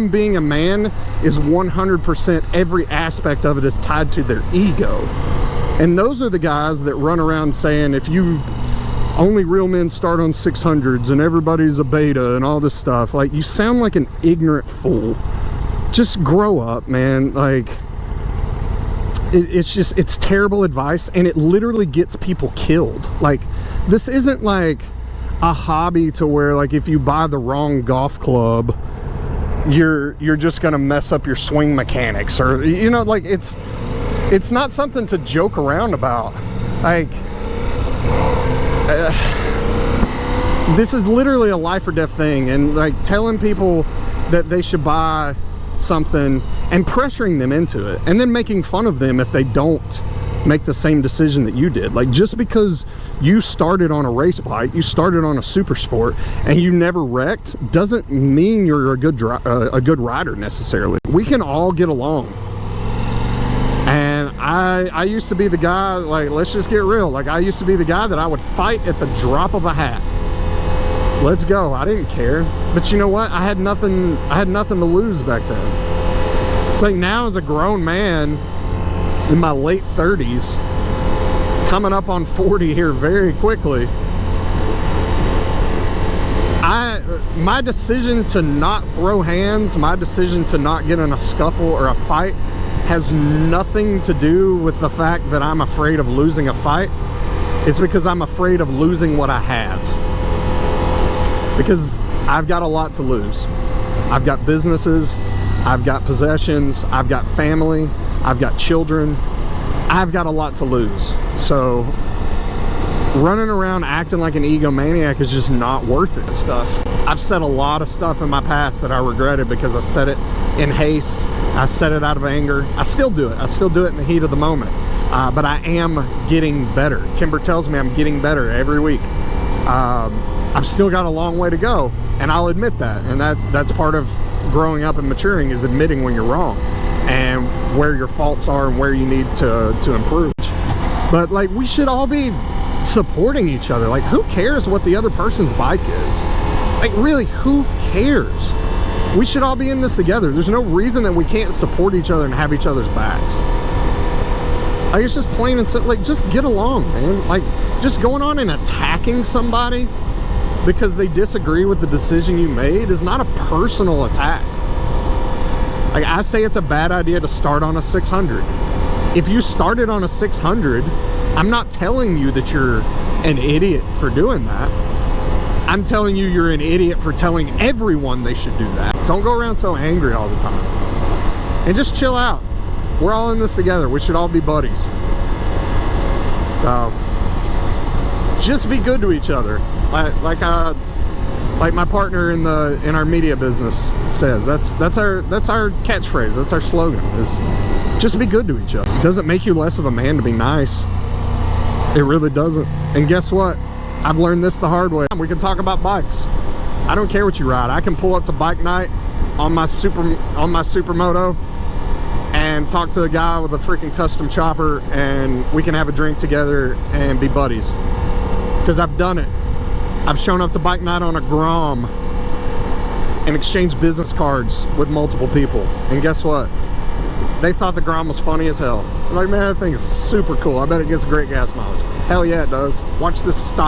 them being a man is 100%, every aspect of it is tied to their ego. And those are the guys that run around saying, if you only real men start on 600s and everybody's a beta and all this stuff. Like, you sound like an ignorant fool. Just grow up, man. Like, it's terrible advice, and it literally gets people killed. Like, this isn't like a hobby to where, like, if you buy the wrong golf club, you're just gonna mess up your swing mechanics, or, you know, like, it's not something to joke around about. Like, this is literally a life or death thing. And like, telling people that they should buy something and pressuring them into it, and then making fun of them if they don't make the same decision that you did. Like, just because you started on a race bike, you started on a super sport, and you never wrecked, doesn't mean you're a good rider necessarily. We can all get along. And I used to be the guy, like, let's just get real, like, I used to be the guy that I would fight at the drop of a hat. Let's go. I didn't care. But you know what? I had nothing to lose back then. It's like, now as a grown man in my late 30s, coming up on 40 here very quickly, my decision to not throw hands, my decision to not get in a scuffle or a fight has nothing to do with the fact that I'm afraid of losing a fight. It's because I'm afraid of losing what I have. Because I've got a lot to lose. I've got businesses, I've got possessions, I've got family, I've got children. I've got a lot to lose. So running around acting like an egomaniac is just not worth it. I've said a lot of stuff in my past that I regretted because I said it in haste. I said it out of anger. I still do it. I still do it in the heat of the moment. But I am getting better. Kimber tells me I'm getting better every week. I've still got a long way to go, and I'll admit that. And that's part of growing up and maturing, is admitting when you're wrong and where your faults are and where you need to improve. But like, we should all be supporting each other. Like, who cares what the other person's bike is? Like, really, who cares? We should all be in this together. There's no reason that we can't support each other and have each other's backs. Like, it's just plain and simple. Like, just get along, man. Like, just going on and attacking somebody because they disagree with the decision you made is not a personal attack. Like, I say it's a bad idea to start on a 600. If you started on a 600, I'm not telling you that you're an idiot for doing that. I'm telling you you're an idiot for telling everyone they should do that. Don't go around so angry all the time. And just chill out. We're all in this together. We should all be buddies. So, just be good to each other. Like my partner in our media business says, that's our catchphrase. That's our slogan, is just be good to each other. It doesn't make you less of a man to be nice. It really doesn't. And guess what? I've learned this the hard way. We can talk about bikes. I don't care what you ride. I can pull up to bike night on my supermoto and talk to a guy with a freaking custom chopper, and we can have a drink together and be buddies. Because I've done it. I've shown up to bike night on a Grom and exchanged business cards with multiple people. And guess what? They thought the Grom was funny as hell. I'm like, man, that thing is super cool. I bet it gets great gas mileage. Hell yeah, it does. Watch this stop.